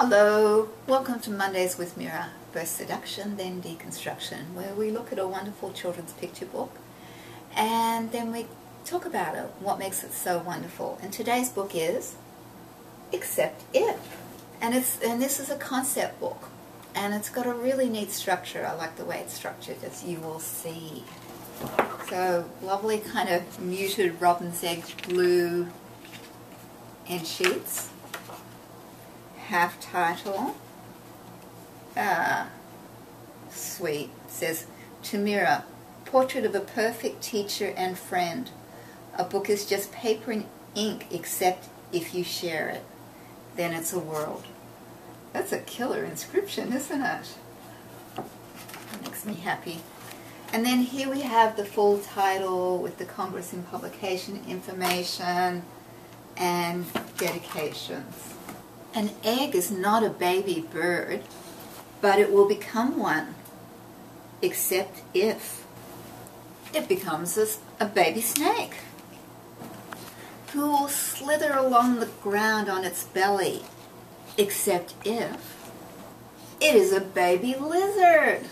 Hello, welcome to Mondays with Mira, first seduction, then deconstruction, where we look at a wonderful children's picture book and then we talk about it, what makes it so wonderful. And today's book is Except If, and this is a concept book, and it's got a really neat structure. I like the way it's structured, as you will see. So lovely kind of muted robin's egg blue end sheets. Half title. Sweet. It says, to Mira, portrait of a perfect teacher and friend. A book is just paper and ink except if you share it. Then it's a world. That's a killer inscription, isn't it? That makes me happy. And then here we have the full title with the Congress in Publication information and dedications. An egg is not a baby bird, but it will become one, except if it becomes a baby snake, who will slither along the ground on its belly, except if it is a baby lizard,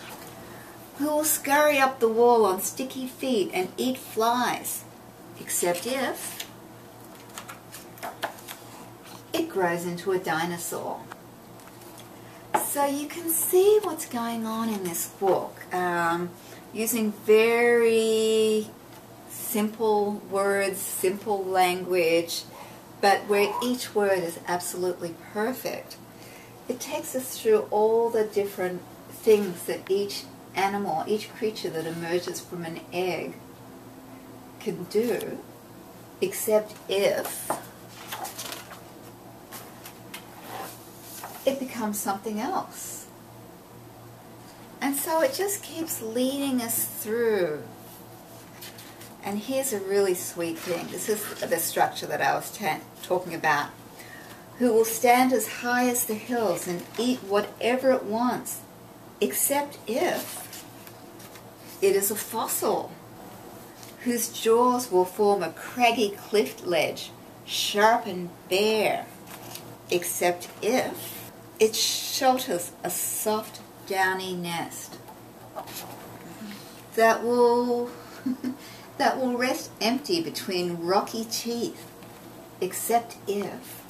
who will scurry up the wall on sticky feet and eat flies, except if it grows into a dinosaur. So you can see what's going on in this book, using very simple words, simple language, but where each word is absolutely perfect. It takes us through all the different things that each animal, each creature that emerges from an egg can do, except if it becomes something else. And so it just keeps leading us through. And here's a really sweet thing. This is the structure that I was talking about. Who will stand as high as the hills and eat whatever it wants, except if it is a fossil, whose jaws will form a craggy cliff ledge, sharp and bare, except if it shelters a soft, downy nest that will rest empty between rocky teeth, except if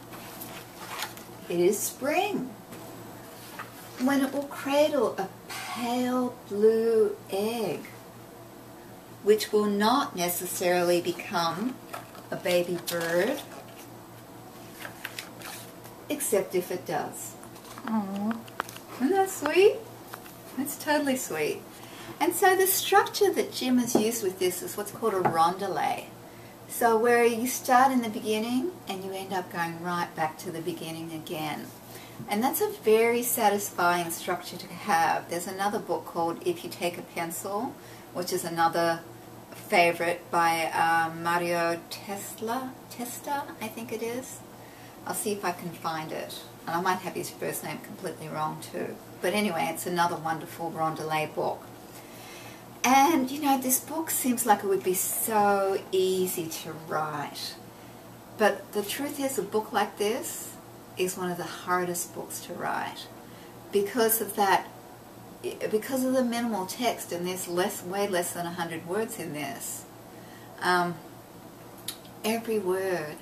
it is spring, when it will cradle a pale blue egg, which will not necessarily become a baby bird, except if it does. Aww. Isn't that sweet? That's totally sweet. And so the structure that Jim has used with this is what's called a rondelay. So where you start in the beginning and you end up going right back to the beginning again. And that's a very satisfying structure to have. There's another book called If You Take a Pencil, which is another favorite by Mario Testa, I think it is. I'll see if I can find it. And I might have his first name completely wrong too. But anyway, it's another wonderful rondelay book. And you know, this book seems like it would be so easy to write. But the truth is, a book like this is one of the hardest books to write. Because of that, because of the minimal text, and there's way less than 100 words in this. Every word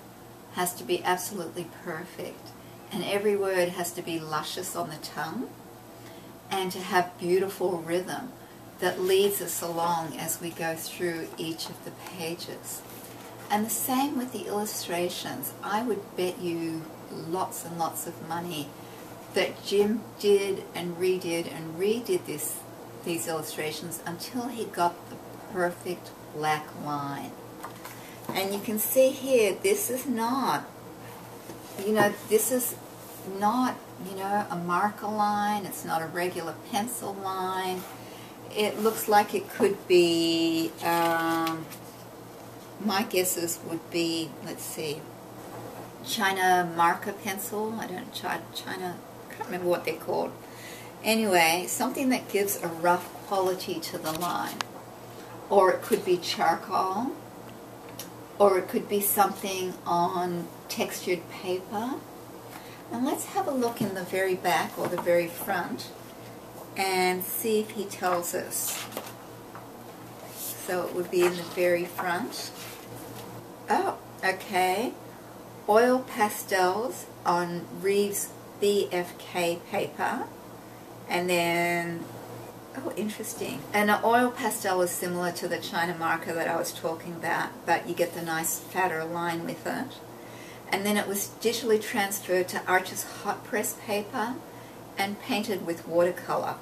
has to be absolutely perfect. And every word has to be luscious on the tongue and to have beautiful rhythm that leads us along as we go through each of the pages. And the same with the illustrations. I would bet you lots and lots of money that Jim did and redid these illustrations until he got the perfect black line. And you can see here, this is not, this is not, a marker line. It's not a regular pencil line. It looks like it could be, my guesses would be, let's see, China marker pencil. China, I can't remember what they're called. Anyway, something that gives a rough quality to the line. Or it could be charcoal. Or it could be something on textured paper. And let's have a look in the very back or the very front and see if he tells us. So it would be in the very front. Oh, okay. Oil pastels on Reeves BFK paper. And then, oh, interesting. And an oil pastel is similar to the China marker that I was talking about, but you get the nice fatter line with it. And then it was digitally transferred to Arches hot press paper and painted with watercolor.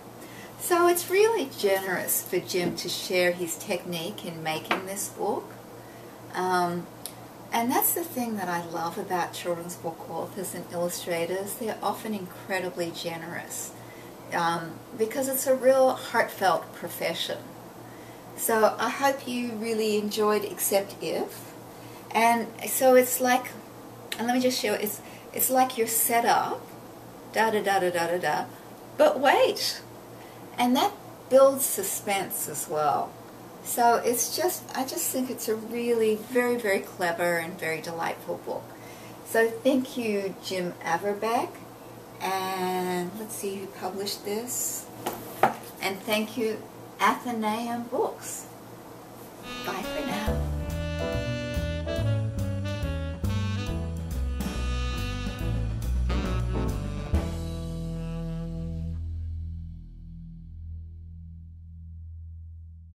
So it's really generous for Jim to share his technique in making this book. And that's the thing that I love about children's book authors and illustrators. They're often incredibly generous because it's a real heartfelt profession. So I hope you really enjoyed Except If. And so it's like, and let me just show it, it's like you're set up, da-da-da-da-da-da-da, but wait. And that builds suspense as well. So it's just, I just think it's a really very, very clever and very delightful book. So thank you, Jim Averbeck, and let's see who published this. And thank you, Athenaeum Books. Bye for now.